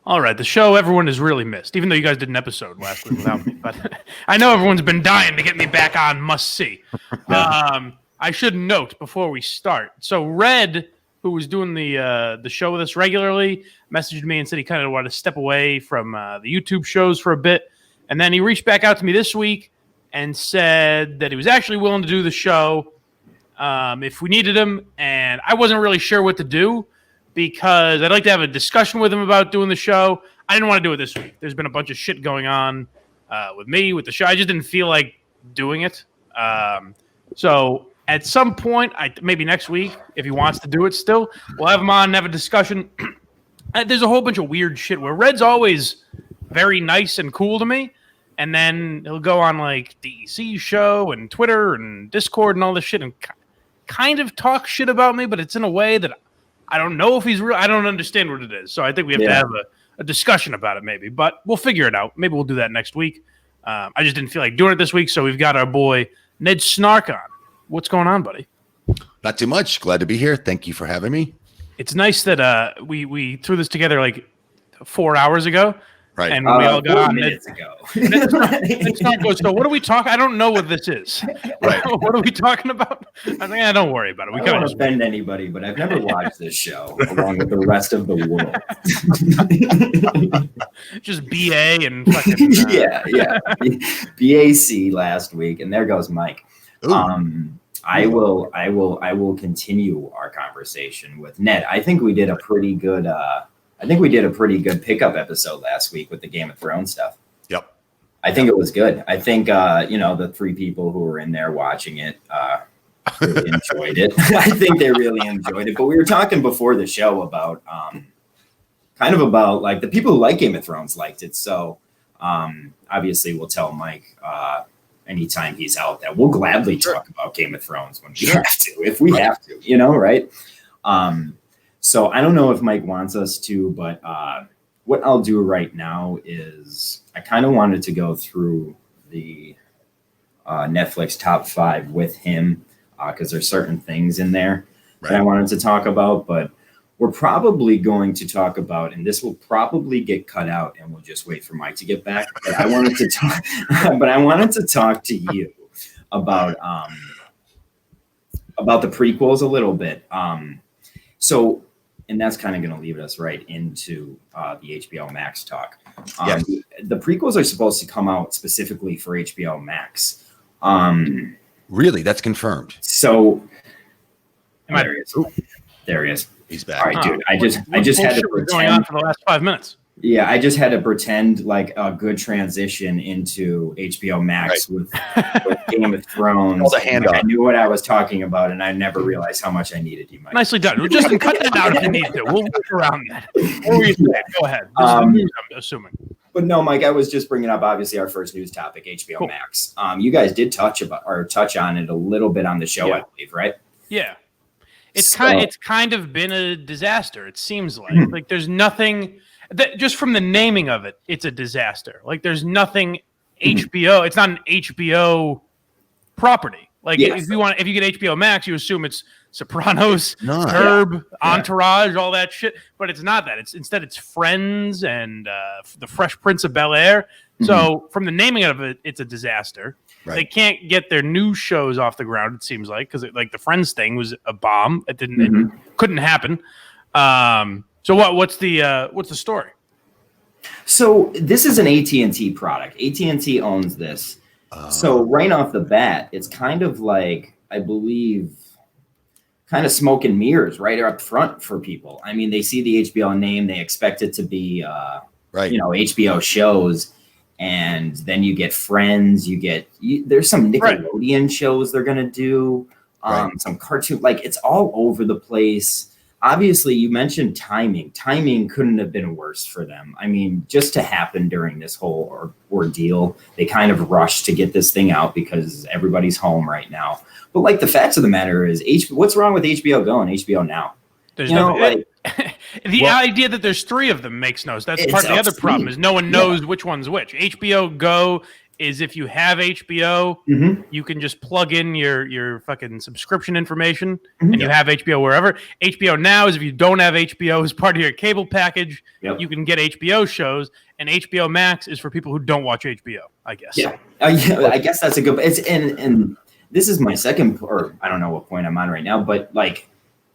All right, the show everyone has really missed, even though you guys did an episode last week without me. But I know everyone's been dying to get me back on must see. I should note before we start. So Red, who was doing the show with us regularly, messaged me and said he kind of wanted to step away from the YouTube shows for a bit, and then he reached back out to me this week and said that he was actually willing to do the show if we needed him, and I wasn't really sure what to do, because I'd like to have a discussion with him about doing the show. I didn't want to do it this week. There's been a bunch of shit going on with me, with the show. I just didn't feel like doing it. So at some point, maybe next week, if he wants to do it still, we'll have him on and have a discussion. There's a whole bunch of weird shit where Red's always very nice and cool to me, and then he'll go on like DEC's show and Twitter and Discord and all this shit and kind of talk shit about me, but it's in a way that I don't know if he's real. I don't understand what it is. So I think we have to have a discussion about it maybe, but we'll figure it out. Maybe we'll do that next week. I just didn't feel like doing it this week. So we've got our boy Ned Snark on. What's going on, buddy? Not too much. Glad to be here. Thank you for having me. It's nice that we threw this together like 4 hours ago. Right. And we all got on minutes ago. So what are we talking? I don't know what this is. Right. What are we talking about? I think don't worry about it. I don't want to offend anybody, but I've never watched this show along with the rest of the world. Just BA and fucking BAC last week, and there goes Mike. I will continue our conversation with Ned. I think we did a pretty good pickup episode last week with the Game of Thrones stuff. Yep. I think it was good. I think, the three people who were in there watching it really enjoyed it. I think they really enjoyed it. But we were talking before the show about like the people who like Game of Thrones liked it. So obviously we'll tell Mike anytime he's out that we'll gladly talk about Game of Thrones when we have to, if we have to, right? So I don't know if Mike wants us to, but what I'll do right now is I kind of wanted to go through the Netflix top 5 with him because there's certain things in there that I wanted to talk about, but we're probably going to talk about, and this will probably get cut out and we'll just wait for Mike to get back. But I wanted to talk to you about the prequels a little bit. And that's kind of going to lead us right into the HBO Max talk. Yes. The prequels are supposed to come out specifically for HBO Max. Really? That's confirmed. So there he is. He's back. All right, dude. I just had to pretend. Going on for the last 5 minutes. Yeah, I just had to pretend like a good transition into HBO Max with Game of Thrones. I knew what I was talking about, and I never realized how much I needed you, Mike. Nicely done. We'll just cut that out if you need to. We'll work around that. What were you saying? Go ahead. I'm assuming. But no, Mike, I was just bringing up obviously our first news topic, HBO Max. You guys did touch on it a little bit on the show, I believe, right? Yeah. It's kind of been a disaster. It seems like there's nothing. Just from the naming of it, it's a disaster. Like there's nothing HBO. It's not an HBO property. Like if you get HBO Max, you assume it's Sopranos, Herb, Entourage, all that shit. But it's not that. Instead it's Friends and the Fresh Prince of Bel-Air. So from the naming of it, it's a disaster. Right. They can't get their new shows off the ground. It seems like because the Friends thing was a bomb. It didn't. It couldn't happen. So what's the story? So this is an AT&T product. AT&T owns this. So right off the bat, it's kind of like, I believe, kind of smoke and mirrors right up front for people. I mean, they see the HBO name, they expect it to be, HBO shows, and then you get Friends, there's some Nickelodeon shows they're going to do, some cartoon, like it's all over the place. Obviously, you mentioned timing. Timing couldn't have been worse for them. I mean, just to happen during this whole ordeal, they kind of rushed to get this thing out because everybody's home right now. But like the facts of the matter is, what's wrong with HBO Go and HBO Now? There's the idea that there's 3 of them makes no sense. That's part of the other problem is no one knows which one's which. HBO Go is if you have HBO, Mhm. you can just plug in your fucking subscription information Mhm. and you have HBO wherever. HBO Now is if you don't have HBO as part of your cable package, Yep. you can get HBO shows, and HBO Max is for people who don't watch HBO, I guess. Yeah, I guess that's a good. It's and this is my second, or I don't know what point I'm on right now, but like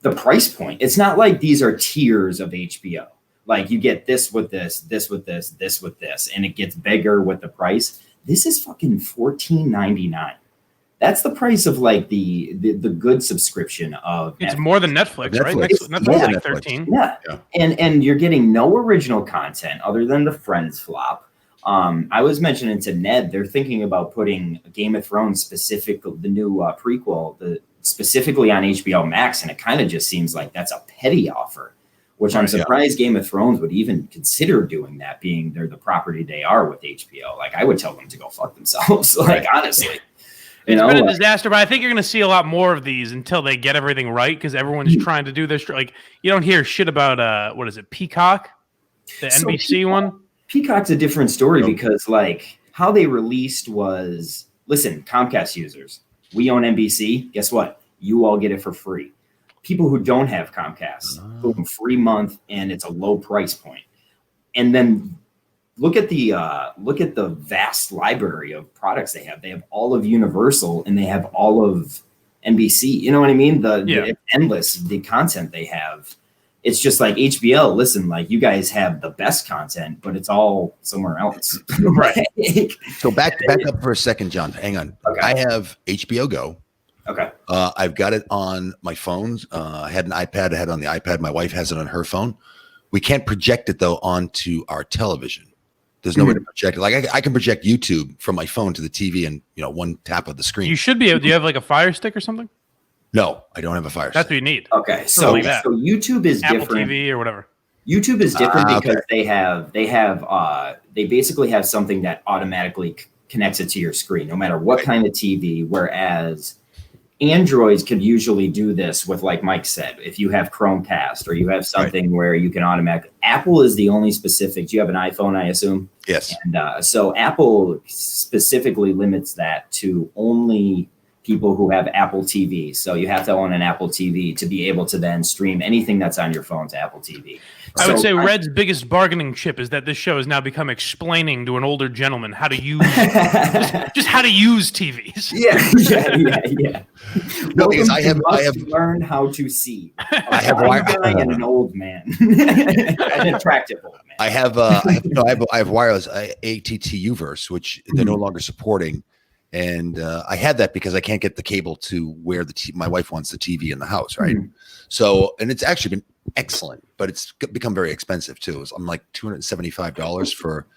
the price point. It's not like these are tiers of HBO. Like you get this with this, this with this, this with this, and it gets bigger with the price. This is fucking $14.99. That's the price of like the good subscription of It's Netflix. more than Netflix, right? Netflix. Netflix Yeah. is like Netflix. 13. Yeah. Yeah. And you're getting no original content other than the Friends flop. I was mentioning to Ned, they're thinking about putting Game of Thrones specific, the new prequel, specifically on HBO Max, and it kind of just seems like that's a petty offer, which I'm Right, yeah. surprised Game of Thrones would even consider doing that, being they're the property they are with HBO. Like I would tell them to go fuck themselves. Like honestly, It's been a like, disaster, but I think you're going to see a lot more of these until they get everything right because everyone's trying to do this. Like you don't hear shit about what is it, Peacock, the So NBC Peacock- one. Peacock's a different story Nope. because like how they released was, listen, Comcast users, we own NBC. Guess what? You all get it for free. People who don't have Comcast, boom, free month, and it's a low price point. And then look at the vast library of products they have. They have all of Universal and they have all of NBC. You know what I mean? It's endless, the content they have. It's just like HBO, listen, like you guys have the best content, but it's all somewhere else. Right. So back up for a second, John. Hang on. Okay. I have HBO Go. Okay. I've got it on my phones. I had an iPad. I had it on the iPad. My wife has it on her phone. We can't project it though onto our television. There's no way to project it. Like I can project YouTube from my phone to the TV in one tap of the screen. You should be able. Do you have like a Fire Stick or something? No, I don't have a Fire That's Stick. what you need. Okay. So, Something like that. so YouTube is Apple different. TV or whatever. YouTube is different Okay. because they basically have something that automatically connects it to your screen, no matter what kind of TV. Whereas Androids could usually do this with, like Mike said, if you have Chromecast or you have something where you can automatically. Apple is the only specific. Do you have an iPhone, I assume? Yes. And so Apple specifically limits that to only people who have Apple TV. So you have to own an Apple TV to be able to then stream anything that's on your phone to Apple TV. I would So say Red's biggest bargaining chip is that this show has now become explaining to an older gentleman how to use just how to use TVs. yeah. No, because I Welcome have to learn how to see. I have A guy and an old man, an attractive old man. I have wireless ATT Uverse, which they're no longer supporting, and I had that because I can't get the cable to where my wife wants the TV in the house, right? So, and it's actually been excellent, but it's become very expensive too. I'm like $275 for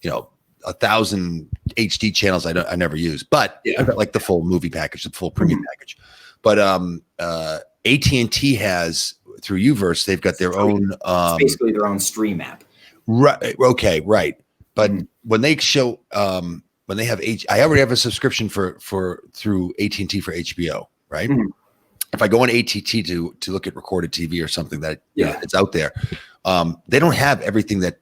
1,000 HD channels I never use, but I've got like the full movie package, the full premium package. But AT&T has through Uverse, they've got their own It's basically their own stream app. Right. Okay. Right. But when they show, when they have I already have a subscription for through AT&T for HBO. Right. If I go on AT&T to look at recorded TV or something that it's out there, they don't have everything that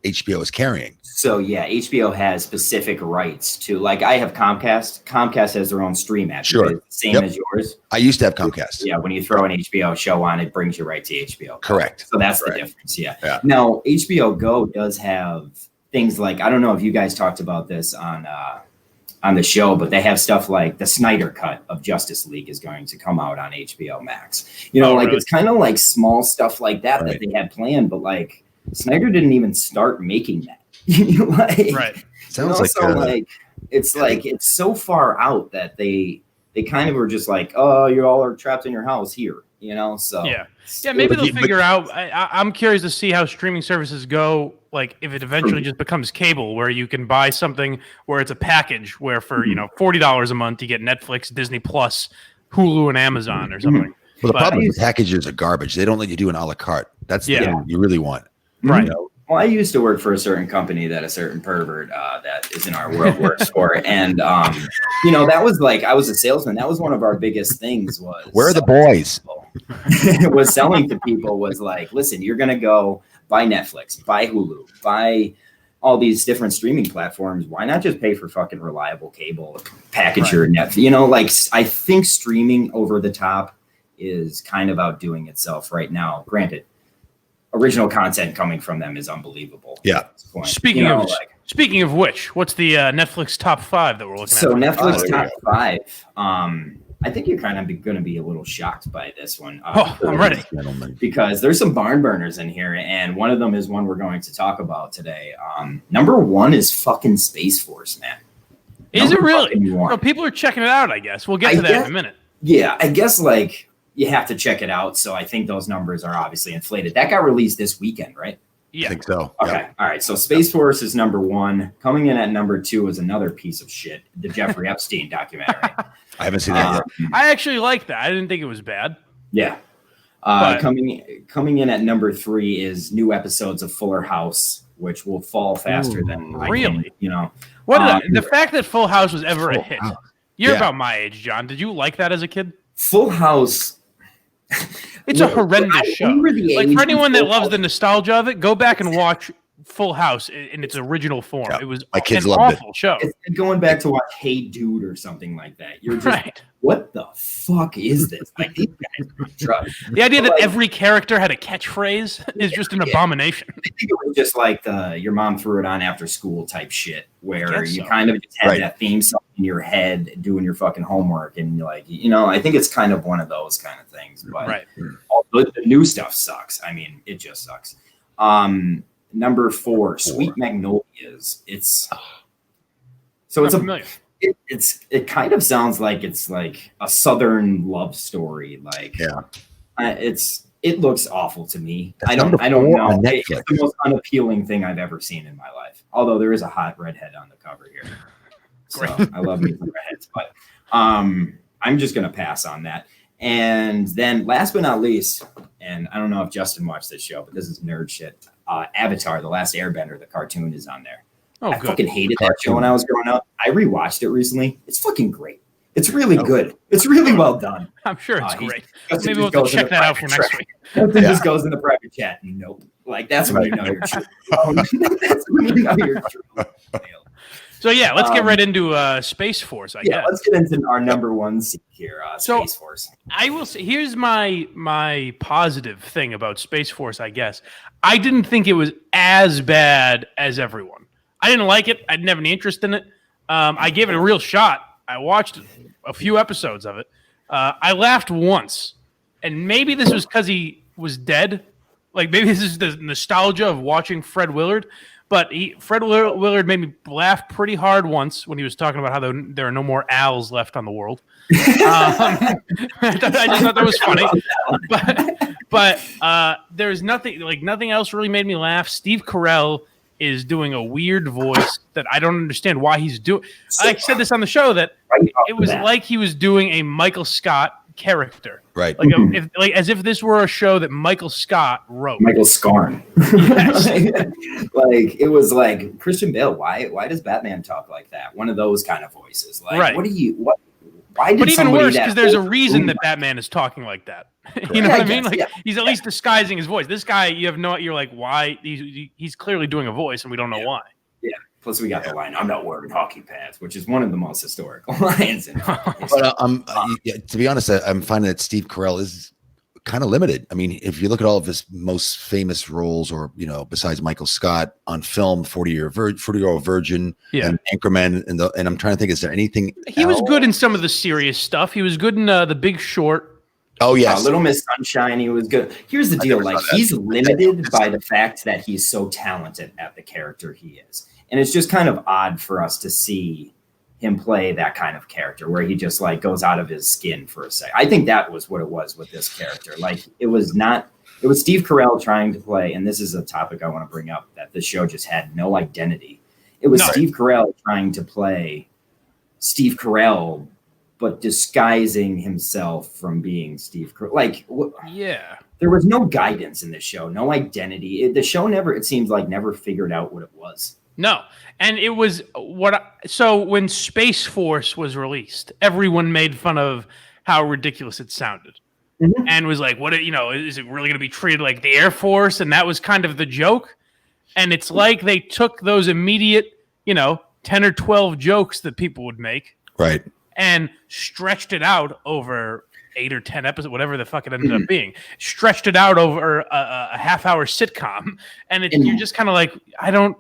HBO is carrying. So yeah, HBO has specific rights to, like, I have Comcast. Comcast has their own stream app. Sure. It's the same as yours. I used to have Comcast. Yeah, when you throw an HBO show on, it brings you right to HBO. Correct. So that's the Right. difference. Yeah. Yeah. Now, HBO Go does have things like, I don't know if you guys talked about this on the show, but they have stuff like the Snyder Cut of Justice League is going to come out on HBO Max. Really? It's kind of like small stuff like that that they had planned, but like Snyder didn't even start making that. Right. Sounds like it's so far out that they kind of were just like, oh, you all are trapped in your house here, So Yeah, maybe they'll figure out. I'm curious to see how streaming services go. Like if it eventually just becomes cable, where you can buy something where it's a package, where for $40 a month you get Netflix, Disney Plus, Hulu, and Amazon or something. Well, the problem is the packages are garbage. They don't let you do an a la carte. That's the thing you really want. Right. Well, I used to work for a certain company that a certain pervert that is in our world works for. And, that was like, I was a salesman. That was one of our biggest things was. Where are the boys? Was selling to people was like, listen, you're going to go buy Netflix, buy Hulu, buy all these different streaming platforms, why not just pay for fucking reliable cable, package your net? You know, like I think streaming over the top is kind of outdoing itself right now. Granted, original content coming from them is unbelievable. Yeah. At this point. Speaking of which, what's the Netflix top 5 that we're looking at? So Netflix top 5. I think you're kind of going to be a little shocked by this one. I'm ready. Because there's some barn burners in here, and one of them is one we're going to talk about today. Number 1 is fucking Space Force, man. Is it really? No, people are checking it out, I guess. We'll get to that in a minute. Yeah, I guess like you have to check it out. So I think those numbers are obviously inflated. That got released this weekend, right? Yeah. I think so. Okay. Yep. All right. So Space Force is number 1. Coming in at number 2 is another piece of shit, the Jeffrey Epstein documentary. I haven't seen that yet. I actually like that. I didn't think it was bad. Yeah. Coming in at number 3 is new episodes of Fuller House, which will fall faster than really. The fact that Full House was ever a hit. You're about my age, John. Did you like that as a kid? Full House. It's a horrendous show. Like for anyone that loves the nostalgia of it, go back and watch Full House in its original form. Yeah, it was my kids an loved awful show. It's going back to watch Hey Dude or something like that. You're just right. What the fuck is this? Like these guys are drugs. The idea that every character had a catchphrase is just an abomination. I think it was just like your mom threw it on after school type shit, where you kind of just had that theme song in your head doing your fucking homework, and you're like, I think it's kind of one of those kind of things. But the new stuff sucks. I mean, it just sucks. Number 4, Sweet Magnolias. It's familiar. It kind of sounds like it's like a Southern love story. Like, it looks awful to me. I don't know. It's the most unappealing thing I've ever seen in my life. Although there is a hot redhead on the cover here. So I love me some redheads, but I'm just gonna pass on that. And then last but not least, and I don't know if Justin watched this show, but this is nerd shit. Avatar, The Last Airbender, the cartoon is on there. I fucking hated that show when I was growing up. I rewatched it recently. It's fucking great. It's really good. It's really well done. I'm sure it's great. Maybe we'll have to check that out for next week. It just goes in the private chat. Nope. Like that's when you know you're true. That's when you know you're true. So let's get right into Space Force. I guess. Let's get into our number 1 seat here. Space Force. I will say, here's my positive thing about Space Force. I guess I didn't think it was as bad as everyone. I didn't like it. I didn't have any interest in it. I gave it a real shot. I watched a few episodes of it. I laughed once, and maybe this was because he was dead. Like maybe this is the nostalgia of watching Fred Willard. But Fred Willard made me laugh pretty hard once when he was talking about how there are no more owls left on the world. I just thought that was funny. But there's nothing else really made me laugh. Steve Carell is doing a weird voice that I don't understand why he's doing. I said this on the show that it was like he was doing a Michael Scott character. Right. As if this were a show that Michael Scott wrote. Michael Scarn. Yes. Like it was like Christian Bale. Why does Batman talk like that? One of those kind of voices. Like why did But even worse, because there's a reason that Batman is talking like that. You know what I mean? He's at least disguising his voice. This guy, you're like, why? He's clearly doing a voice, and we don't know why. Yeah. Plus, we got the line, "I'm not wearing hockey pads," which is one of the most historical lines. But to be honest, I'm finding that Steve Carell is kind of limited. I mean, if you look at all of his most famous roles, or besides Michael Scott on film, 40-Year-Old Virgin, and Anchorman, and I'm trying to think, is there anything? He was good in some of the serious stuff. He was good in The Big Short. Oh yes, Little Miss Sunshine. He was good. Here's the deal: like he's limited by the fact that he's so talented at the character he is. And it's just kind of odd for us to see him play that kind of character where he just like goes out of his skin for a sec. I think that was what it was with this character. Like it was Steve Carell trying to play, and this is a topic I want to bring up, that the show just had no identity. It was Steve Carell trying to play Steve Carell, but disguising himself from being Steve Carell. Like, there was no guidance in this show, no identity. The show it seems like never figured out what it was. No. And it was so when Space Force was released, everyone made fun of how ridiculous it sounded. And was like, is it really going to be treated like the Air Force? And that was kind of the joke. And it's like they took those immediate, 10 or 12 jokes that people would make Right. and stretched it out over 8 or 10 episodes, whatever the fuck it ended up being, stretched it out over a half-hour sitcom. And you're just kind of like, I don't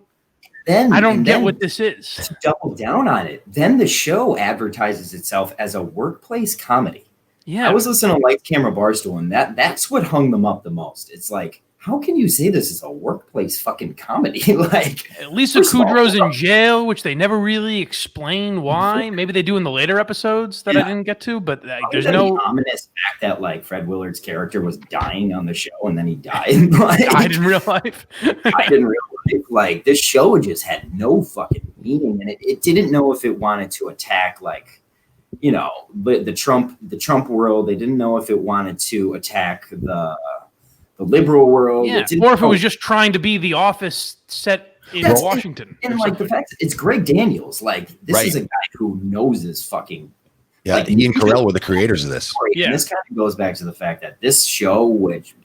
get what this is. To double down on it, then the show advertises itself as a workplace comedy. Yeah. I was listening to Lights Camera Barstool, and that's what hung them up the most. It's like, how can you say this is a workplace fucking comedy? Like, Lisa Kudrow's in jail, which they never really explain why. Maybe they do in the later episodes that I didn't get to, but there's no ominous fact that like Fred Willard's character was dying on the show and then he died. Like, died in real life. I didn't realize like this show just had no fucking meaning, and it didn't know if it wanted to attack like, the Trump world. They didn't know if it wanted to attack the liberal world. Yeah, or if it was just trying to be The Office set in Washington. And like the fact it's Greg Daniels. Like this is a guy who knows his fucking. Yeah, like, Ian Carell were the creators of this. Yeah. And this kind of goes back to the fact that this show, which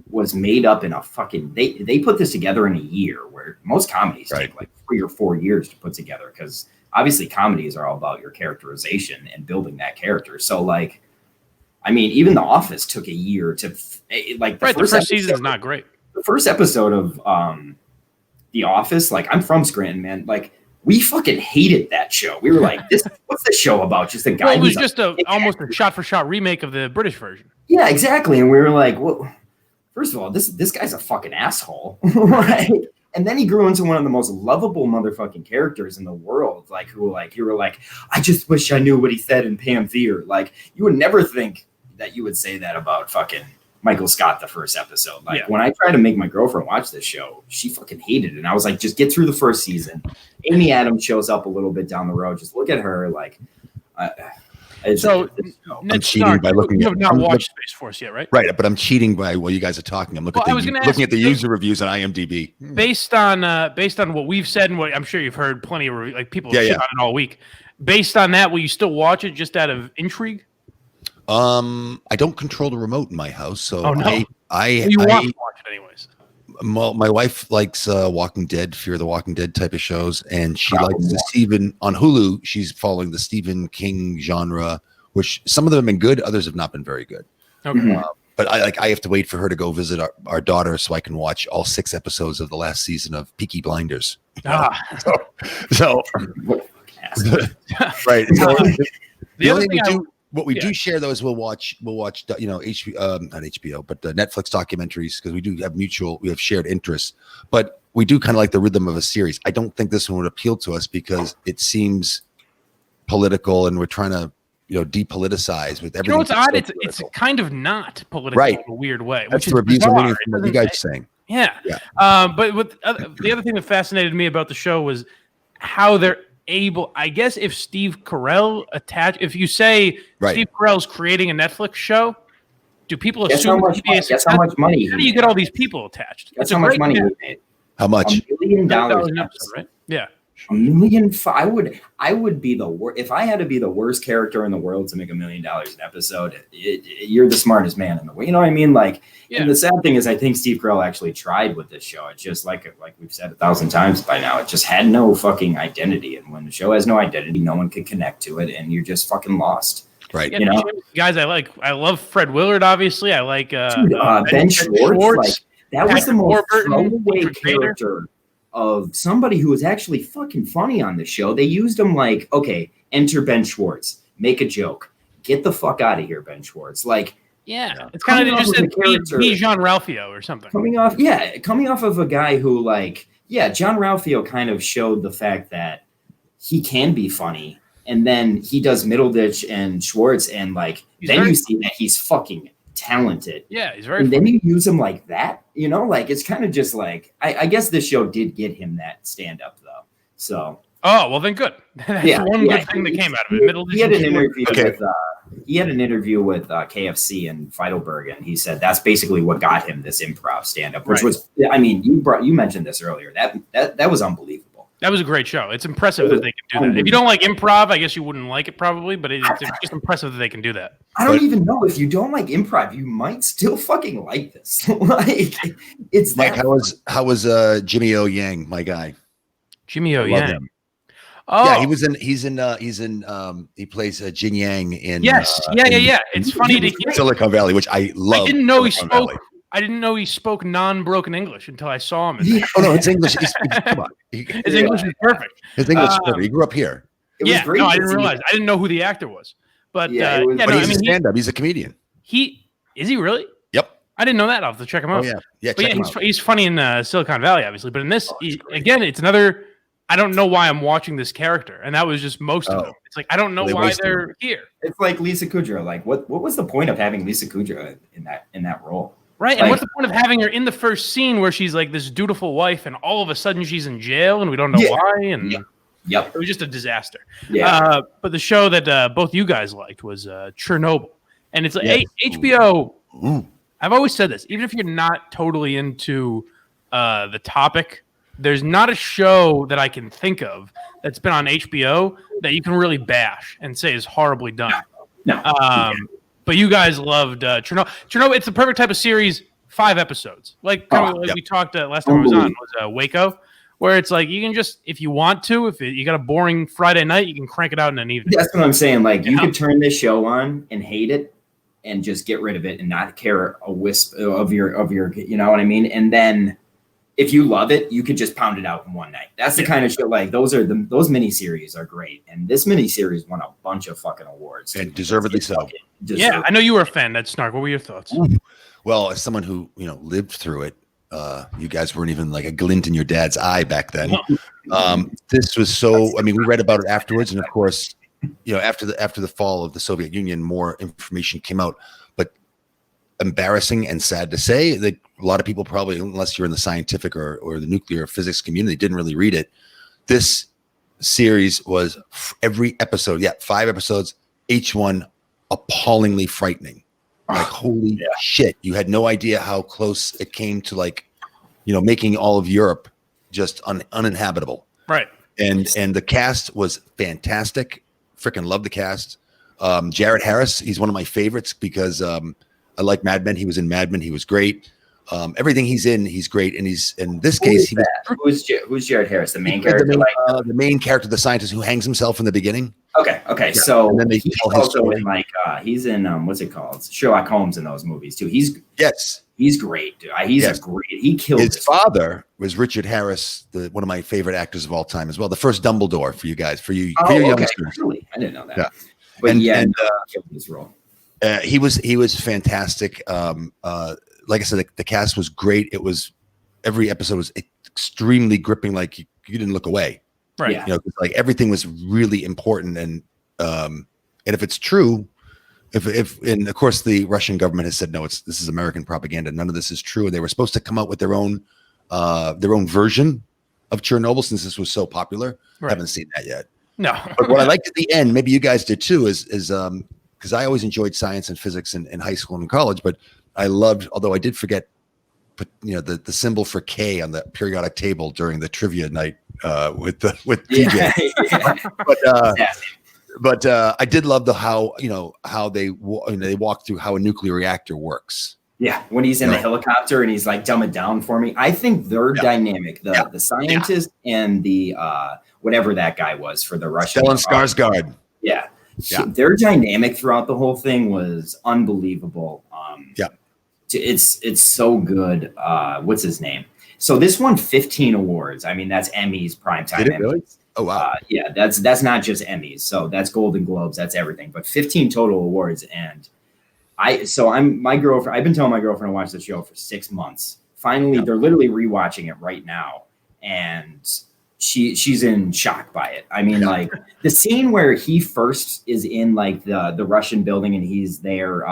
was made up in a fucking they put this together in a year, where most comedies take like 3 or 4 years to put together, because obviously comedies are all about your characterization and building that character. So like, I mean, even The Office took a year to like the first season is not great. The first episode of The Office, like, I'm from Scranton, man. Like, we fucking hated that show. We were like, what's this show about? Just a guy. Well, it was just almost a shot-for-shot remake of the British version. Yeah, exactly. And we were like, well, first of all, this guy's a fucking asshole, right? And then he grew into one of the most lovable motherfucking characters in the world. Like, you were like, I just wish I knew what he said in Panther. Like, you would never think that you would say that about fucking Michael Scott the first episode. Like, when I tried to make my girlfriend watch this show, she fucking hated it. And I was like, just get through the first season. Amy Adams shows up a little bit down the road. Just look at her. Like, I'm cheating by looking. You have not watched Space Force yet, right? Right, but I'm cheating by while you guys are talking. I'm looking at the user reviews on IMDb. Based on what we've said and what I'm sure you've heard plenty of like people shit on it all week. Based on that, will you still watch it just out of intrigue? I don't control the remote in my house, so you want to watch it anyways. My wife likes Walking Dead, Fear the Walking Dead type of shows, and she likes the Stephen on Hulu. She's following the Stephen King genre, which some of them have been good, others have not been very good. Okay. But I have to wait for her to go visit our daughter so I can watch all 6 episodes of the last season of Peaky Blinders. So right. The other thing what we do share though is we'll watch HBO, not HBO, but Netflix documentaries, because we have shared interests, but we do kind of like the rhythm of a series. I don't think this one would appeal to us because it seems political, and we're trying to depoliticize with everything. What's odd? It's kind of not political in a weird way. That's which the is reviews I'm reading bizarre. from what you guys are saying. Yeah. But the other thing that fascinated me about the show was how they're able, I guess, if Steve Carell if you say Steve Carell's creating a Netflix show, do people assume guess how much money? How do you get all these people attached? Guess how much money he made? How much? $1 million an episode, right? Yeah. $1 million. I would be the worst if I had to be the worst character in the world to make $1 million an episode. You're the smartest man in the world. You know what I mean? Like, and the sad thing is, I think Steve Carell actually tried with this show. It just like we've said 1,000 times by now, it just had no fucking identity. And when the show has no identity, no one can connect to it, and you're just fucking lost. Right. Yeah, guys, I love Fred Willard. Obviously, I like Ben Schwartz. Like, that was the most throwaway character of somebody who was actually fucking funny on the show. They used him like, okay, enter Ben Schwartz, make a joke, get the fuck out of here, Ben Schwartz. Like, it's kind of just be Jean-Ralphio or something. Coming off of a guy who Jean-Ralphio kind of showed the fact that he can be funny, and then he does Middleditch and Schwartz, and you see that he's fucking talented. Yeah, he's very. And then you use him like that, it's kind of just like I guess this show did get him that stand up though. So. Oh well, then good. That's one good thing that came out of it. He had an interview with KFC and Feidelberg, and he said that's basically what got him this improv stand up, which was, I mean, you mentioned this earlier. That was unbelievable. That was a great show. It's impressive that they can do that. If you don't like improv, I guess you wouldn't like it probably, but it's just impressive that they can do that. I don't even know if you don't like improv, you might still fucking like this. Like, it's Mike, how was Jimmy O Yang, my guy? Jimmy O Love Yang. him. Oh, Yeah, he plays Jin Yang in. yes, yeah. It's funny to hear. Silicon Valley, which I love. I didn't know he Silicon spoke. Valley. I didn't know he spoke non-broken English until I saw him. Oh no, his English. Come on, His English is perfect. His English is perfect. He grew up here. Yeah, no, I didn't realize. I didn't know who the actor was. But But he's a stand-up. He's a comedian. Is he really? Yep. I didn't know that. I'll have to check him out. Oh yeah. But yeah, he's funny in Silicon Valley, obviously. But in this, again, it's another. I don't know why I'm watching this character, and that was just most of them. It's like I don't know why they're here. It's like Lisa Kudrow. Like, what was the point of having Lisa Kudrow in that role? Right, and what's the point of having her in the first scene where she's like this dutiful wife, and all of a sudden she's in jail, and we don't know why, and it was just a disaster. Yeah. But the show that both you guys liked was Chernobyl, and it's like HBO. Ooh. I've always said this, even if you're not totally into the topic, there's not a show that I can think of that's been on HBO that you can really bash and say is horribly done. No. But you guys loved Chernobyl. Chernobyl, it's the perfect type of series, 5 episodes. Like we talked last time I was on, was Waco, where it's like you can just, if you want to, you got a boring Friday night, you can crank it out in an evening. That's what I'm saying. Like, you could turn this show on and hate it and just get rid of it and not care a wisp of your, you know what I mean? And then if you love it, you could just pound it out in one night. That's the kind of show. Like, those miniseries are great, and this miniseries won a bunch of fucking awards, and deservedly so. Yeah, I know you were a fan. That Snark. What were your thoughts? Well, as someone who lived through it, you guys weren't even like a glint in your dad's eye back then. This was so. I mean, we read about it afterwards, and of course, after the fall of the Soviet Union, more information came out. But embarrassing and sad to say that a lot of people probably, unless you're in the scientific or the nuclear physics community, didn't really read it. This series was every episode, 5 episodes, each one appallingly frightening. Like, holy shit. You had no idea how close it came to, like, making all of Europe just uninhabitable. Right. And the cast was fantastic. Freaking love the cast. Jared Harris, he's one of my favorites because I like Mad Men. He was in Mad Men. He was great. Everything he's in, he's great. And he's in this case, who's Jared Harris, the main character? The main character, the scientist who hangs himself in the beginning. Okay. Yeah. So and then they he's tell his also story. in he's in what's it called? Sherlock Holmes in those movies too. He's great, dude. He killed his father was Richard Harris, one of my favorite actors of all time as well. The first Dumbledore for you guys, for your youngsters. Really? I didn't know that. Yeah. But and killed his role. He was fantastic. Like I said, the cast was great. It was every episode was extremely gripping. Like you didn't look away, right? Yeah. Like everything was really important. And if it's true, and of course the Russian government has said no, this is American propaganda. None of this is true. And they were supposed to come out with their own version of Chernobyl since this was so popular. Right. I haven't seen that yet. No. But what I liked at the end, maybe you guys did too, is because I always enjoyed science and physics in high school and in college, but I loved, although I did forget, but the symbol for K on the periodic table during the trivia night with DJ. But I did love how they walk through how a nuclear reactor works. Yeah, when he's in the helicopter and he's like, dumb it down for me. I think their dynamic, the scientist and the whatever that guy was for the Russian. Stellan Skarsgård. Yeah. Their dynamic throughout the whole thing was unbelievable. It's so good. What's his name? So this won 15 awards. I mean, that's Emmys, primetime Did it Emmys. really? Oh wow. Yeah, that's not just Emmys. So that's Golden Globes, that's everything. But 15 total awards. And my girlfriend, I've been telling my girlfriend to watch the show for 6 months. Finally, they're literally rewatching it right now. And she's in shock by it. I mean, like the scene where he first is in like the Russian building and he's there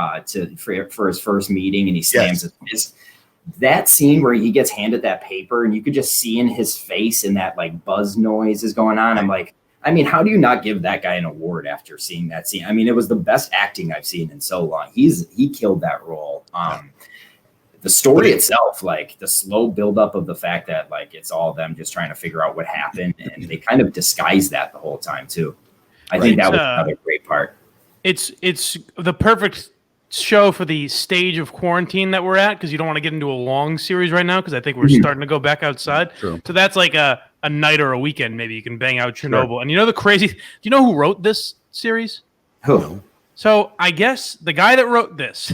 for his first meeting and he slams his fist. That scene where he gets handed that paper and you could just see in his face and that like buzz noise is going on. I'm like, I mean, how do you not give that guy an award after seeing that scene? I mean, it was the best acting I've seen in so long. He killed that role. the story itself, like the slow buildup of the fact that like it's all them just trying to figure out what happened, and they kind of disguise that the whole time too. I think that was another great part. It's the perfect show for the stage of quarantine that we're at, because you don't want to get into a long series right now, because I think we're starting to go back outside. True. So that's like a night or a weekend. Maybe you can bang out Chernobyl. Sure. And you know do you know who wrote this series? Who? So I guess the guy that wrote this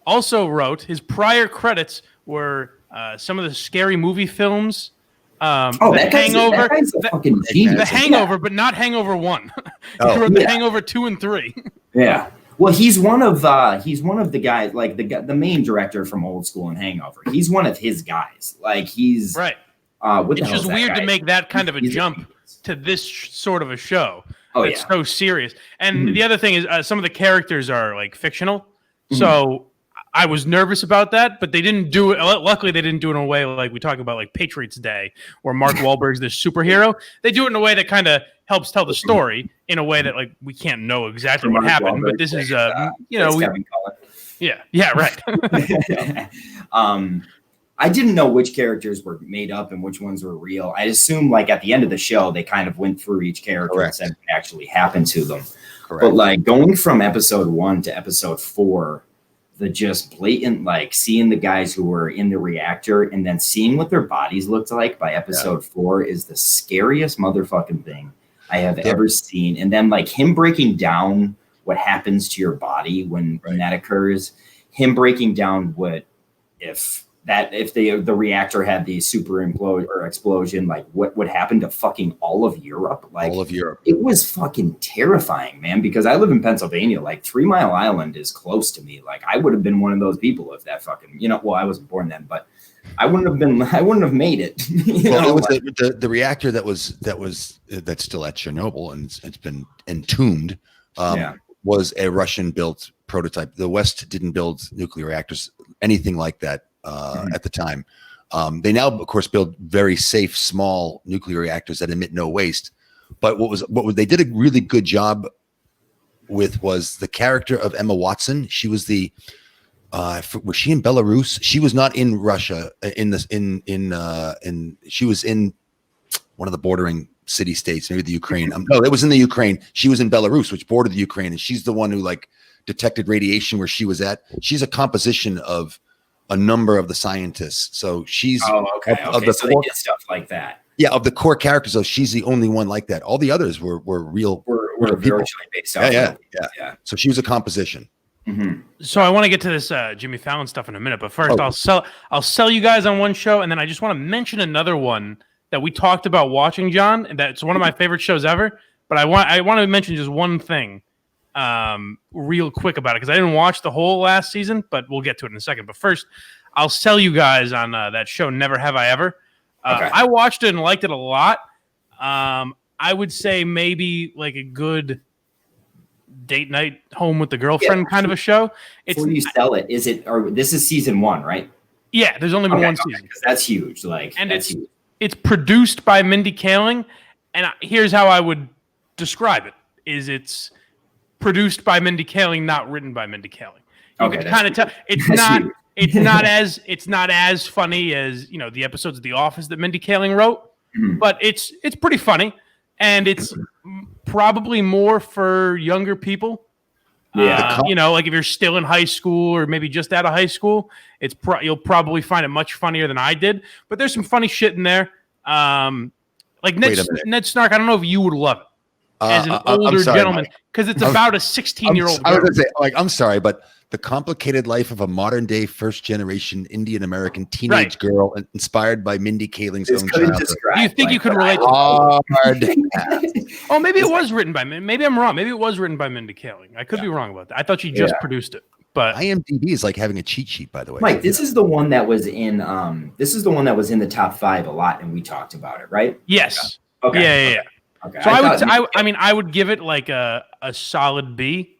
also wrote, his prior credits were some of the scary movie films. The Hangover, the Hangover, but not Hangover 1. He wrote the Hangover 2 and 3. Yeah. Well, he's one of the guys, like the main director from Old School and Hangover. He's one of his guys. Like he's right. It's just weird to make that kind of a jump to this sort of a show. Oh, it's so serious. And the other thing is some of the characters are like fictional. So I was nervous about that, but they didn't do it. Luckily, they didn't do it in a way like we talk about like Patriots Day, where Mark Wahlberg's this superhero. They do it in a way that kind of helps tell the story in a way that like we can't know exactly what happened. But this is right. I didn't know which characters were made up and which ones were real. I assumed like at the end of the show, they kind of went through each character and said what actually happened to them. Correct. But like going from episode 1 to episode 4, the just blatant, like seeing the guys who were in the reactor and then seeing what their bodies looked like by episode 4 is the scariest motherfucking thing I have ever seen. And then like him breaking down what happens to your body when that occurs, him breaking down what if the reactor had the super implode or explosion, like what would happen to fucking all of Europe? Like all of Europe. It was fucking terrifying, man, because I live in Pennsylvania. Like 3 Mile Island is close to me. Like I would have been one of those people if that fucking, well, I wasn't born then, but I wouldn't have made it. It was the reactor that's still at Chernobyl and it's been entombed. Was a Russian built prototype. The West didn't build nuclear reactors, anything like that. At the time, they now, of course, build very safe, small nuclear reactors that emit no waste. But what they did a really good job with was the character of Emma Watson. She was was she in Belarus? She was not in Russia. She was in one of the bordering city states, maybe the Ukraine. No, it was in the Ukraine. She was in Belarus, which bordered the Ukraine, and she's the one who like detected radiation where she was at. She's a composition of a number of the scientists. So she's of the so core, they did stuff like that. Yeah, of the core characters, though, she's the only one like that. All the others were real. Were virtually based off. Yeah. So she was a composition. So I want to get to this Jimmy Fallon stuff in a minute, but first I'll sell you guys on one show, and then I just want to mention another one that we talked about watching, John, and that's one of my favorite shows ever. But I want to mention just one thing. Real quick about it, because I didn't watch the whole last season, but we'll get to it in a second. But first, I'll sell you guys on that show, Never Have I Ever. I watched it and liked it a lot. I would say maybe like a good date night home with the girlfriend kind of a show. Before you sell it, this is season 1, right? Yeah, there's only been one season. That's huge. It's produced by Mindy Kaling, and here's how I would describe it: it's produced by Mindy Kaling, not written by Mindy Kaling. You can kind of tell it's not as funny as the episodes of The Office that Mindy Kaling wrote, but it's pretty funny, and it's probably more for younger people. Like if you're still in high school or maybe just out of high school, you'll probably find it much funnier than I did. But there's some funny shit in there. Like Ned Snark, I don't know if you would love it. As an older gentleman, because it's about a 16-year-old girl. I was going to say, I'm sorry, but the complicated life of a modern-day first-generation Indian-American teenage girl inspired by Mindy Kaling's own childhood. Do you think you could relate to it? Oh, maybe it was written by Mindy. Maybe I'm wrong. Maybe it was written by Mindy Kaling. I could be wrong about that. I thought she just produced it. But IMDb is like having a cheat sheet, by the way. Mike, this is the one that was in the top 5 a lot, and we talked about it, right? Yes. Okay. Yeah. Okay. So I would give it like a solid B.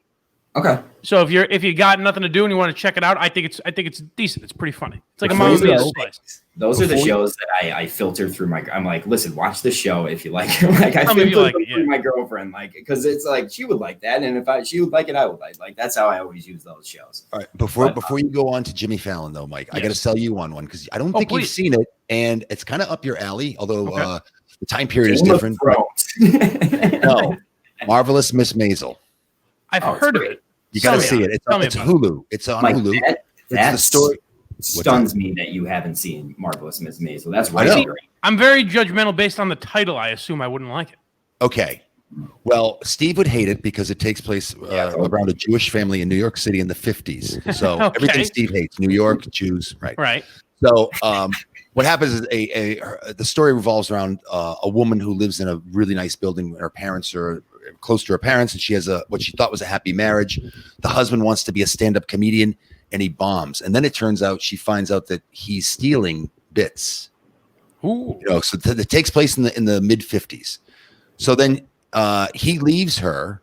Okay. So if you got nothing to do and you want to check it out, I think it's decent. It's pretty funny. It's like a Mama Mia slice. Those are the Before- shows that I filter through my. I'm like, listen, watch the show if you like it. Like I Tell me if you filter like them it, through yeah. my girlfriend, like because it's like she would like that, and if she would like it, I would like. That's how I always use those shows. All right, before you go on to Jimmy Fallon, though, Mike, I got to Yes. sell you on one because I don't Oh, think you've please. seen it, and it's kind of up your alley. Although Okay. the time period is Game of different. Thrones. No, Marvelous Miss Maisel. I've Oh, it's heard of great. it. You got to Tell me see about it. Tell me It's about it. Hulu. It's on Mike, Hulu. that the story- stuns me that you haven't seen Marvelous Miss Maisel. That's I know. right. great. I'm very judgmental based on the title. I assume I wouldn't like it. Okay. Well, Steve would hate it because it takes place around a Jewish family in New York City in the 50s. So Okay. everything Steve hates, New York, Jews, right? Right. So what happens is the story revolves around a woman who lives in a really nice building. Her parents are close to her parents, and she has what she thought was a happy marriage. The husband wants to be a stand-up comedian, and he bombs. And then it turns out she finds out that he's stealing bits. Ooh. So it takes place in the mid 50s. So then he leaves her,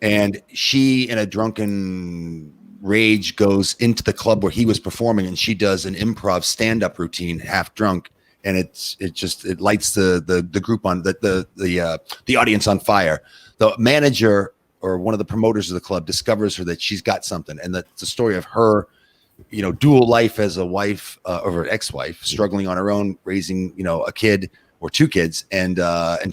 and she, in a drunken rage, goes into the club where he was performing, and she does an improv stand-up routine, half drunk, and it lights the group on the audience on fire. The manager or one of the promoters of the club discovers her that she's got something, and that's the story of her, dual life as a wife or an ex-wife, struggling on her own, raising a kid or two kids, and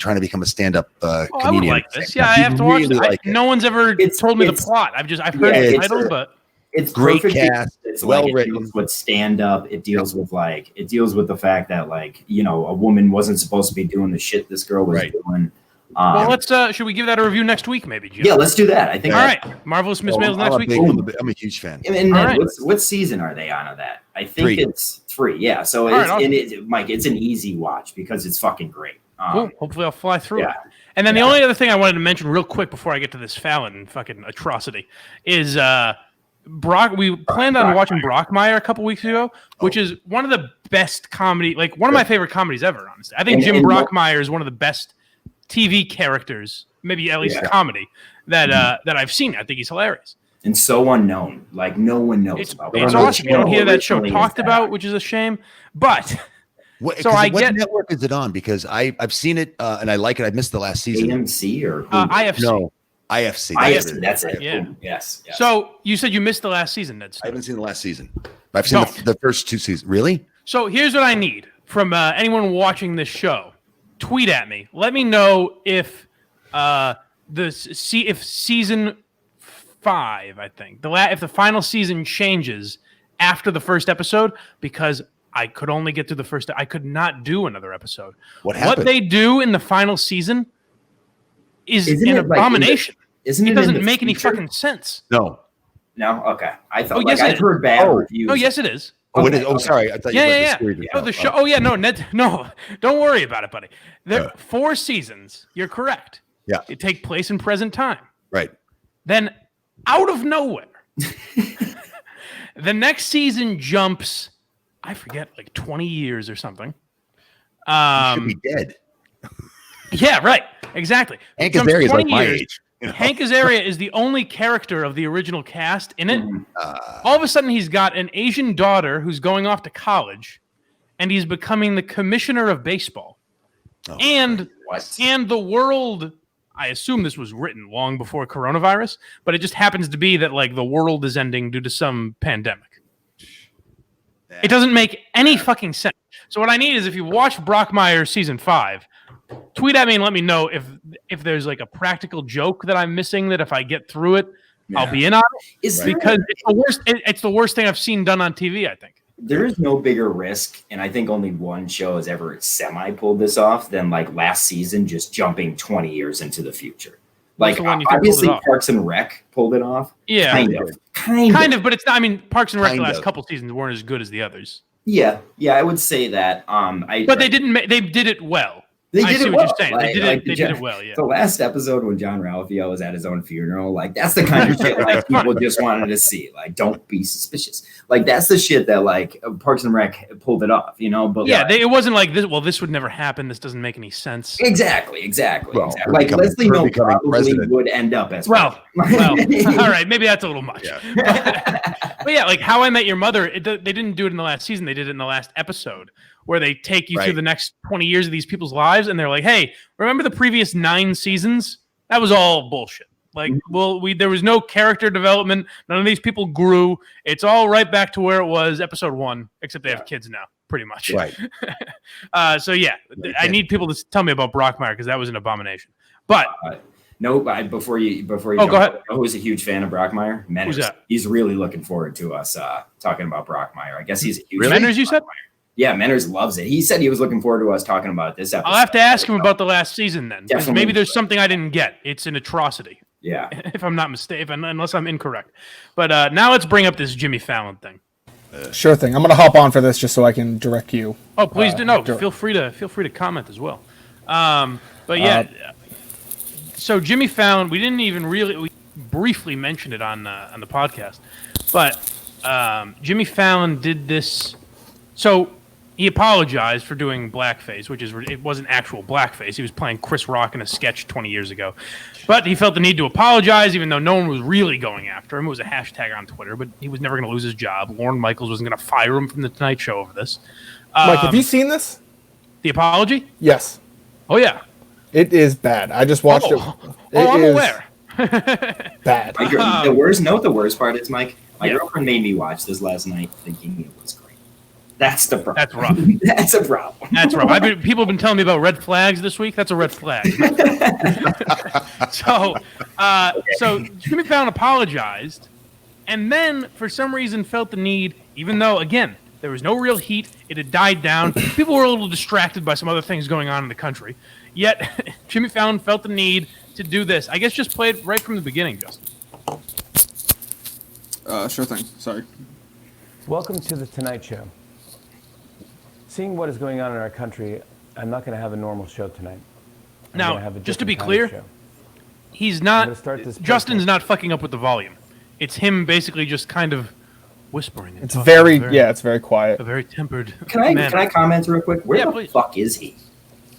trying to become a stand-up I would comedian. like this. Yeah, I have to watch Really it. like it. No one's ever told me the it's- plot. I've heard Yeah, the it's title, a- but It's Great perfect because cast, it's well like, written. It deals with stand up. It deals with the fact that a woman wasn't supposed to be doing the shit this girl was Right. doing. well, let's. Should we give that a review next week, maybe? Gio? Yeah, let's do that. I think. All right, Marvelous Miss Maisel next week. I'm a huge fan. And All then right. what season are they on of that? I think 3. it's 3. Yeah. So All right, it's, awesome. and Mike, it's an easy watch because it's fucking great. Cool. Hopefully, I'll fly through yeah. it. And then the Yeah. only other thing I wanted to mention real quick before I get to this Fallon fucking atrocity is Brock. We planned on watching Brockmire a couple weeks ago, which is one of the best comedy, like one of my favorite comedies ever. Honestly, I think And- Jim and Brockmire is one of the best TV characters, maybe at least Yeah. comedy that I've seen. I think he's hilarious. And so unknown. Like no one knows It's, about. it's him. awesome. You don't hear that show Originally is talked that. about, which is a shame. But What, So I what get- network is it on? Because I've seen it and I like it. I missed the last season. AMC or who? IFC. No, IFC. IFC. That's it. Yeah. Boom. Yes. Yes. So you said you missed the last season, Ned. I haven't seen the last season. I've seen Don't. the first 2 seasons. Really? So here's what I need from anyone watching this show. Tweet at me. Let me know if if season 5, I think if the final season changes after the first episode, because I could only get through the first. I could not do another episode. What happened? What they do in the final season is Isn't an it like abomination. Isn't It in doesn't the make any future? fucking sense. No. No. Okay. I thought. Oh, yes, it I've is. heard bad Oh. reviews. Oh yes, it is. Oh, it Okay, is. Oh, okay. sorry. I thought you Yeah, meant yeah, the yeah. series Oh, itself. the show. Oh, yeah. No, Ned. No, don't worry about it, buddy. There Yeah. 4 seasons. You're correct. Yeah. It take place in present time. Right. Then, out of nowhere, the next season jumps. I forget, like 20 years or something. Should be dead. Yeah, right. Exactly. Hank Jumps Azaria is like 20 my years. age. you know? Hank Azaria is the only character of the original cast in it. Mhm. All of a sudden, he's got an Asian daughter who's going off to college, and he's becoming the commissioner of baseball. Oh, And What? the world, I assume this was written long before coronavirus, but it just happens to be that like the world is ending due to some pandemic. It doesn't make any fucking sense. So what I need is if you watch Brockmire season 5, tweet at me and let me know if there's like a practical joke that I'm missing that if I get through it, I'll Yeah. be in on it, Is there, because it's the worst. It's the worst thing I've seen done on TV, I think. there is no bigger risk, and I think only one show has ever semi pulled this off than like last season, just jumping 20 years into the future. Like the one you think obviously, pulled it off? Parks and Rec pulled it off. Yeah, Kind of. but it's not. I mean, Parks and Rec the Kind last of. couple seasons weren't as good as the others, Yeah, I would say that. but they didn't. They did it well. They I did see it what well. you're saying. They did Like, it. They the did it well. Yeah. The last episode when John Ralphio was at his own funeral, like that's the kind of shit like people just wanted to see. Like, don't be suspicious. Like that's the shit that like Parks and Rec pulled it off, you know. But Yeah, like, it wasn't like this. Well, this would never happen. This doesn't make any sense. exactly. Well, Like we're Leslie becoming Knope probably president. would end up as Well, president. all right, maybe that's a little much. Yeah. But But yeah, like How I Met Your Mother, they didn't do it in the last season. They did it in the last episode, where they take you through the next 20 years of these people's lives, and they're like, "Hey, remember the previous 9 seasons? That was all bullshit. Like, there was no character development. None of these people grew. It's all right back to where it was episode 1, except they have kids now, pretty much. Right. So yeah, I need people to tell me about Brockmire because that was an abomination. But no, before you go jump, ahead. Who's a huge fan of Brockmire? Menners. Who's that? He's really looking forward to us talking about Brockmire. I guess he's a huge Menners, you said? Yeah, Menners loves it. He said he was looking forward to us talking about this episode. I'll have to ask him about the last season then, because Definitely. maybe there's something I didn't get. It's an atrocity. Yeah. If I'm not mistaken, unless I'm incorrect. But now let's bring up this Jimmy Fallon thing. Sure thing. I'm going to hop on for this just so I can direct you. Oh, please do. No, feel free to comment as well. But yeah, so Jimmy Fallon, we briefly mentioned it on the podcast, but Jimmy Fallon did this. So he apologized for doing blackface, it wasn't actual blackface. He was playing Chris Rock in a sketch 20 years ago, but he felt the need to apologize, even though no one was really going after him. It was a hashtag on Twitter, but he was never going to lose his job. Lorne Michaels wasn't going to fire him from the Tonight Show over this. Mike, have you seen this? The apology? Yes. Oh yeah. It is bad. I just watched it. I'm aware. Bad. The worst part is, Mike, my girlfriend made me watch this last night thinking it was great. That's the problem. That's rough. That's a problem. That's rough. People have been telling me about red flags this week. That's a red flag. So Jimmy Fallon apologized, and then for some reason felt the need, even though again there was no real heat, it had died down. People were a little distracted by some other things going on in the country. Yet Jimmy Fallon felt the need to do this. I guess just play it right from the beginning, Justin. Sure thing. Sorry. Welcome to the Tonight Show. Seeing what is going on in our country, I'm not going to have a normal show tonight. Now, just to be different kind of clear, show. he's I'm not. gonna start this Justin's podcast. not fucking up with the volume. It's him basically just kind of whispering. And It's talking very, in it's very quiet. a very tempered. Can I manner. comment real quick? Where Yeah, the please. fuck is he?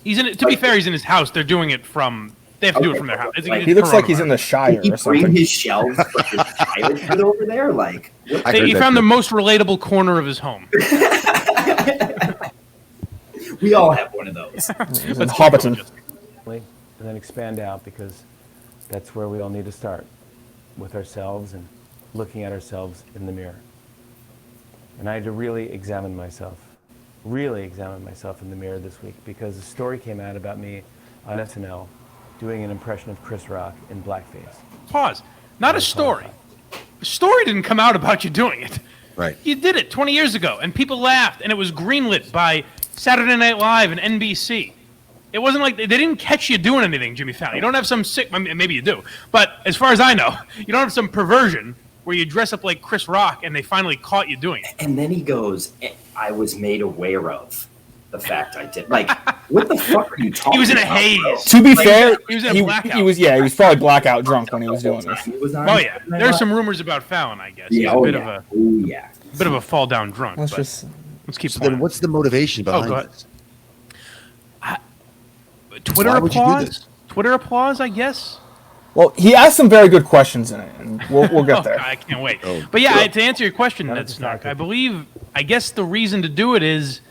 He's in it. To be fair, he's in his house. They're doing it from. They have to do it from their house. It's He looks like he's in the Did Shire he or bring something. his shelves for his childhood over there? Like, what? He found the most relatable corner of his home. We all have one of those. He's in Let's keep going, Hobbiton. Justin. And then expand out, because that's where we all need to start, with ourselves and looking at ourselves in the mirror. And I had to really examine myself in the mirror this week, because a story came out about me on SNL doing an impression of Chris Rock in blackface. Pause. Not a story. The story didn't come out about you doing it. Right. You did it 20 years ago, and people laughed, and it was greenlit by Saturday Night Live and NBC. It wasn't like they didn't catch you doing anything, Jimmy Fallon. You don't have some sick, maybe you do, but as far as I know, you don't have some perversion where you dress up like Chris Rock and they finally caught you doing it. And then he goes, I was made aware of the fact I did. Like, what the fuck are you talking about? He was in a bro? haze. To be Like, fair, he was in a blackout. he was probably blackout drunk when he was doing this. He was on Oh yeah, Saturday Night there's Live. some rumors about Fallon, I guess. Yeah, He's oh, a bit yeah. of Oh, yeah. a fall down drunk. Let's but just let's keep So then, going. what's the motivation behind go ahead. this? Twitter Why would you do applause? this? Twitter applause, I guess. well, he asked some very good questions in it, and we'll get Oh, there. I can't wait. Oh, But yeah, sure. to answer your question, Not that's Snark. distracted. I guess the reason to do it is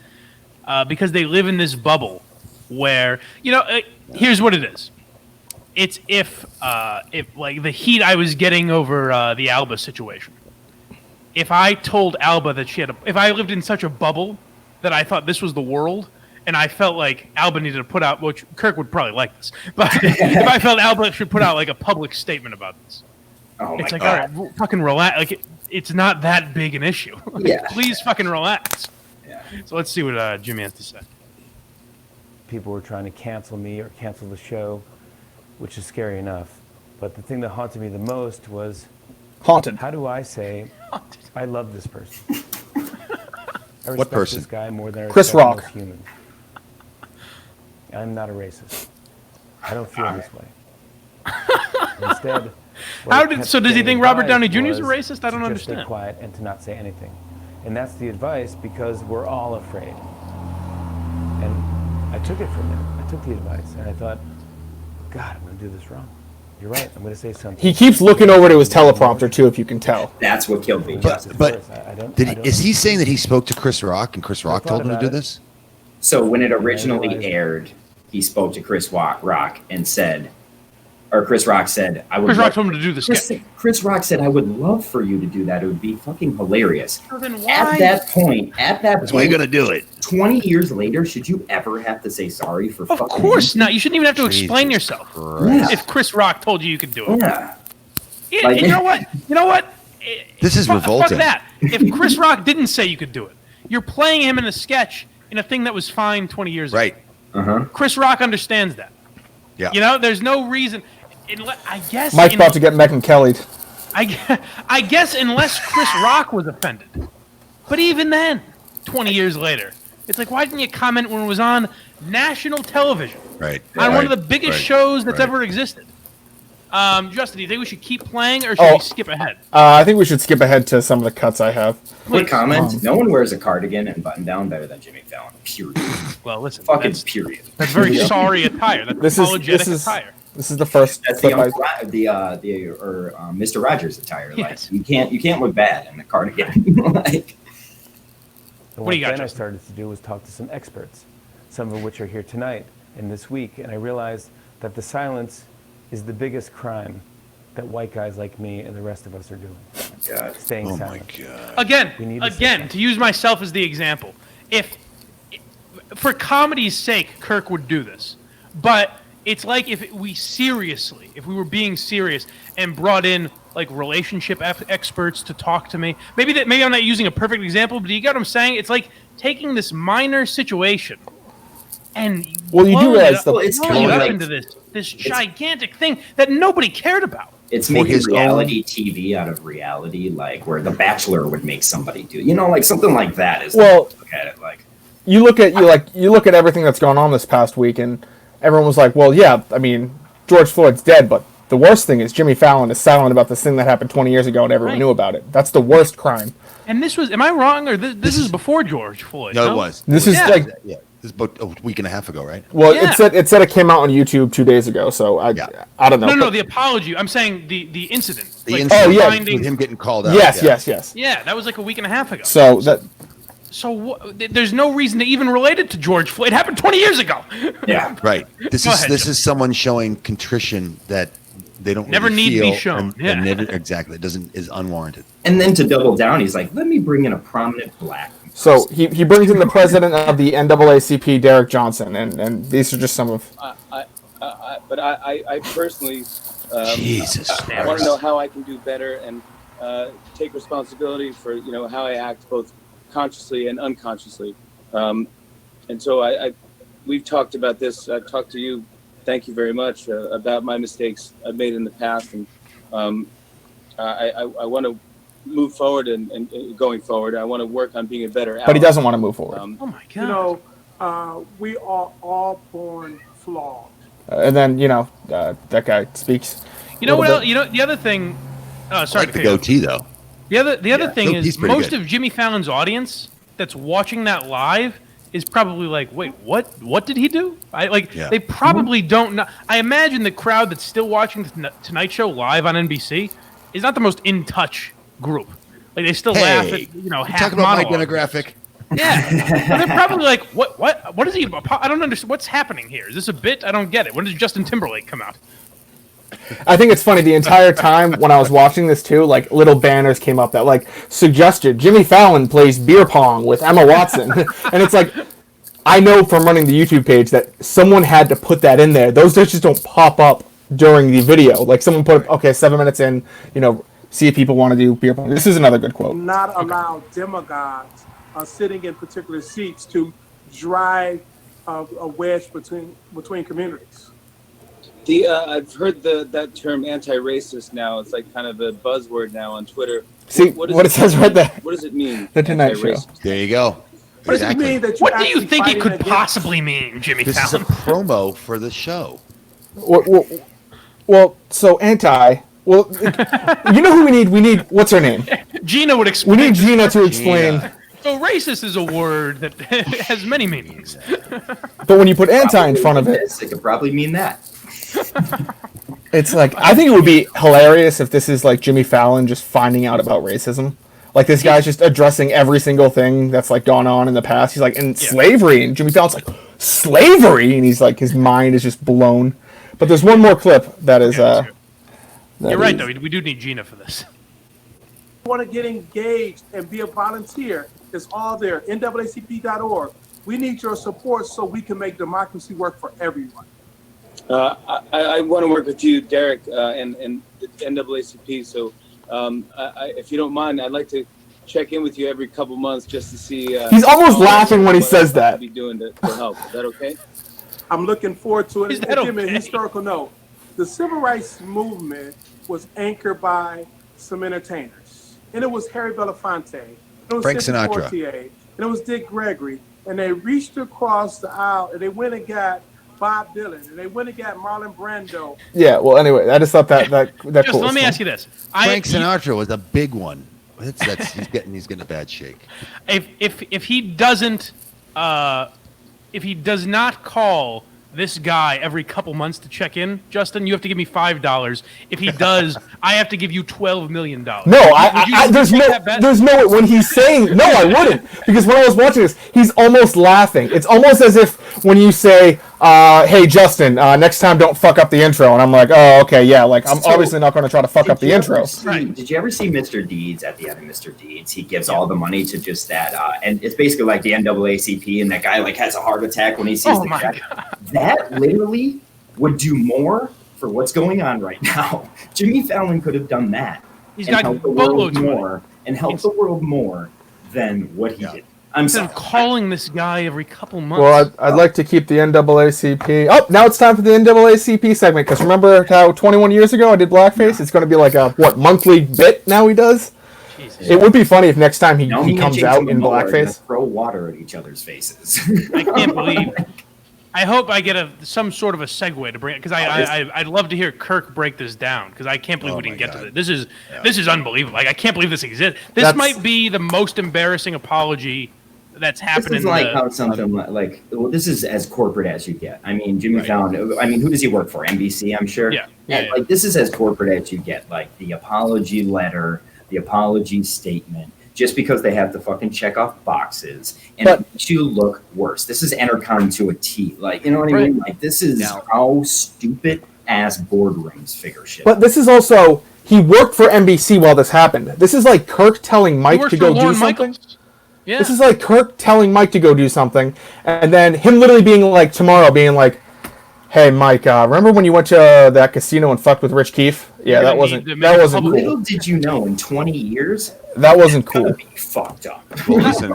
because they live in this bubble where, here's what it is. It's if like the heat I was getting over the Alba situation. If I told Alba that if I lived in such a bubble that I thought this was the world, and I felt like Alba needed to put out, which Kirk would probably like this, but if I felt Alba should put out like a public statement about this, Oh, my it's like, God. all right, fucking relax. Like, it's not that big an issue. Like, Yeah. please fucking relax. Yeah. So let's see what Jimmy has to say. People were trying to cancel me or cancel the show, which is scary enough. But the thing that haunted me the most was, Haunted. how do I say I love this person? I respect What person? this guy more than I Chris respect Rock. most humans. I'm not a racist. I don't feel this way. Instead, How did- so does he think Robert Downey Jr. is a racist? I don't Just understand. stay quiet and to not say anything. And that's the advice, because we're all afraid. And I took it from him. I took the advice, and I thought, God, I'm going to do this wrong. You're right. I'm going to say something. He keeps looking over to his teleprompter too, if you can tell. That's what killed me. But, Of but course, I don't- did I he, don't- is he saying that he spoke to Chris Rock and Chris Rock told him to do about it. this? So when it originally realized- aired, he spoke to Chris Rock and said, or Chris Rock said, "I would." Chris love- Rock told him to do the sketch. Chris Rock said, "I would love for you to do that. It would be fucking hilarious." So then At why? that point, That's why you gonna do it. 20 years later, should you ever have to say sorry for Of fucking course not. You shouldn't even have to explain Jesus yourself. Christ. If Chris Rock told you could do it. Yeah. Yeah, Like- and you know what? You know what? This is Fuck revolting. that. If Chris Rock didn't say you could do it, you're playing him in a sketch in a thing that was fine 20 years ago. Right. Uh-huh. Chris Rock understands that. Yeah. You know, there's no reason. I guess. Mike's about to get Megyn Kelly'd. I guess unless Chris Rock was offended. But even then, 20 years later, it's like, why didn't you comment when it was on national television? Right. On one Right. of the biggest Right. shows that's Right. ever existed. Justin, do you think we should keep playing or should we skip ahead? I think we should skip ahead to some of the cuts I have. Quick comment: no one wears a cardigan and button down better than Jimmy Fallon. Period. Well, listen, Fucking that's, period. that's very sorry attire. That's This apologetic is attire. this is the first That's clip I. Mr. Rogers attire. Yes. Like you can't look bad in a cardigan. Like And What do you got, then I Justin? started to do was talk to some experts, some of which are here tonight and this week, and I realized that the silence is the biggest crime that white guys like me and the rest of us are doing. God. Staying Oh my silent. God. We need to say Again, something. to use myself as the example, if for comedy's sake, Kirk would do this, but it's like if we were being serious and brought in like relationship experts to talk to me. Maybe I'm not using a perfect example, but you get what I'm saying? It's like taking this minor situation and Well, you do blowing realize it up, it's blowing kind it of up like- into this gigantic thing that nobody cared about. It's For making his own- reality TV out of reality, like where The Bachelor would make somebody do. You know, like something like that is. Well- look at it like. You look at everything that's gone on this past week, and everyone was like, "Well, yeah, I mean, George Floyd's dead, but the worst thing is Jimmy Fallon is silent about this thing that happened 20 years ago, and everyone Right. knew about it. That's the worst crime." And this was, am I wrong, or this is before George Floyd? No, it was. This is Yeah. like, Yeah. This is about a week and a half ago, right? well, Yeah. it said it came out on YouTube 2 days ago, so I don't know. No, the apology. I'm saying the incident. The Like, incident Oh, yeah. finding- with him getting called out. Yes, yeah. yes. Yeah, that was like a week and a half ago. So that There's no reason to even relate it to George Floyd. It happened 20 years ago. Yeah. Right. This Go is ahead, this Joe. is someone showing contrition that they don't Never really need to be feel, shown. and Yeah. never, exactly. It is unwarranted. And then to double down, he's like, "Let me bring in a prominent black." So he brings in the president of the NAACP, Derek Johnson, and these are just some of. But I personally Jesus I want to know how I can do better and take responsibility for how I act both consciously and unconsciously. And so we've talked about this. I've talked to you. Thank you very much about my mistakes I've made in the past, and I want to move forward and going forward. I want to work on being a better ally. But he doesn't want to move forward. Oh my god. You know, we are all born flawed. And then that guy speaks. You know a what? little Else, you know the other thing. Oh, I sorry. like the to cut you off. goatee though. The other thing He's is pretty most good. of Jimmy Fallon's audience that's watching that live is probably like, wait, what did he do? Yeah. They probably don't know. I imagine the crowd that's still watching the Tonight Show live on NBC is not the most in touch group. Like they still laugh Hey, at you half talk about my monologue. demographic. Yeah, but they're probably like, what is he? I don't understand. What's happening here? Is this a bit? I don't get it. When did Justin Timberlake come out? I think it's funny the entire time when I was watching this too, like little banners came up that like suggested Jimmy Fallon plays beer pong with Emma Watson, and it's like I know from running the YouTube page that someone had to put that in there. Those just don't pop up during the video. Like someone put, okay, 7 minutes in, see if people want to do beer pong. This is another good quote. Not allow demagogues sitting in particular seats to drive a wedge between communities. I've heard that term anti-racist now. It's like kind of a buzzword now on Twitter. See does what it says right there. What does it mean? The Tonight Show. anti-racist? There you go. What does it Exactly. mean that What do you actually think it fighting could against- possibly mean, Jimmy This is a Fallon? promo for the show. Well, so anti. Well, you know who we need? We need what's her name? Gina would We explain. need Gina to explain. Gina. So racist is a word that has many meanings. But when you put anti in front of it, It could probably mean that. It's like I think it would be hilarious if this is like Jimmy Fallon just finding out about racism. Like this guy's just addressing every single thing that's like gone on in the past. He's like, and slavery, and Jimmy Fallon's like, slavery, and he's like, his mind is just blown. But there's one more clip that is. You're right, though. We do need Gina for this. Want to get engaged and be a volunteer, it's all there. NAACP.org. We need your support so we can make democracy work for everyone. I want to work with you, Derek, and the NAACP. So, if you don't mind, I'd like to check in with you every couple months just to see. He's almost laughing when he says that. Be doing to help. Is that okay? I'm looking forward to it. Is that Give me a okay? historical note. The civil rights movement was anchored by some entertainers, and it was Harry Belafonte, it was Frank Sidney Sinatra. Poitier, and it was Dick Gregory, and they reached across the aisle and they went and got Bob Dylan, and they went and got Marlon Brando. Yeah. Well, anyway, I just thought that Just cool. let me ask you this. Frank Sinatra was a big one. He's getting a bad shake. If he doesn't, if he does not call this guy every couple months to check in, Justin, you have to give me $5. If he does, I have to give you $12 million. No, Would you take that bet? there's no when he's saying no, I wouldn't, because when I was watching this, he's almost laughing. It's almost as if when you say, "Hey, Justin, next time don't fuck up the intro," and I'm like, "Oh, okay, yeah." Like I'm obviously not going to try to fuck up the intro. Did you ever see Mr. Deeds at the end of Mr. Deeds? He gives all the money to just that, and it's basically like the NAACP, and that guy like has a heart attack when he sees the check. That literally would do more for what's going on right now. Jimmy Fallon could have done that. He's and got helped the world boatloads of money. more and helped the world more than what he did. I'm Instead sorry. of calling this guy every couple months. Well, I'd like to keep the NAACP. Oh, now it's time for the NAACP segment, because remember how 21 years ago I did blackface? It's going to be like a monthly bit now he does. Jesus. It would be funny if next time he Now me and comes Jason out in Momoa are gonna blackface. throw water at each other's faces. I can't believe. I hope I get some sort of a segue to bring it, because I'd love to hear Kirk break this down, because I can't believe we didn't get to it. This is unbelievable. Like, I can't believe this exists. This might be the most embarrassing apology that's happened. This is like how something like well, this is as corporate as you get. I mean, Jimmy Fallon. I mean, who does he work for? NBC, I'm sure. Yeah. Like this is as corporate as you get. Like the apology letter, the apology statement. Just because they have to fucking check off boxes and it makes you look worse. This is Entercon to a T. Like, you know what I mean? Like, this is how stupid ass boardrooms figure shit. But this is also, he worked for NBC while this happened. This is like Kirk telling Mike to go do something. Yeah. This is like Kirk telling Mike to go do something, and then him literally being like, tomorrow being like, "Hey, Mike, remember when you went to that casino and fucked with Rich Keefe? Yeah, that wasn't cool. Little did you know, in 20 years, that wasn't cool. be fucked up. Well, listen,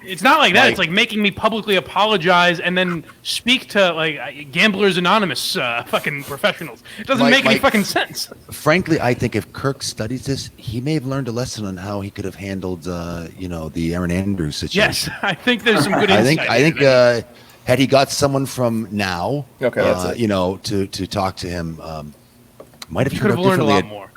It's not like that. It's like making me publicly apologize and then speak to like Gamblers Anonymous fucking professionals. It doesn't make any fucking sense. frankly, I think if Kirk studies this, he may have learned a lesson on how he could have handled, the Aaron Andrews situation. Yes, I think there's some good insight. I think had he got someone from now, that's it. to talk to him, might have He could have learned a lot more.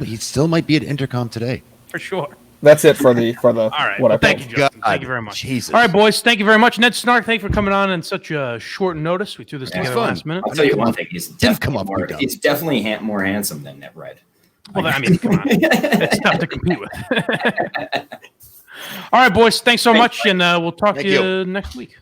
He still might be at Intercom today. For sure. That's it for the All right. what I Thank you, posted. Justin. God, Thank you very much. Jesus. All right, boys. Thank you very much. Ned Snark, thank you for coming on in such a short notice. We threw this together fun. last minute. I'll tell you one thing. Didn't come up with He's definitely more handsome than Ned Red. Well, I mean, come on. It's tough to compete with. All right, boys. Thanks so much, and we'll talk to you next week.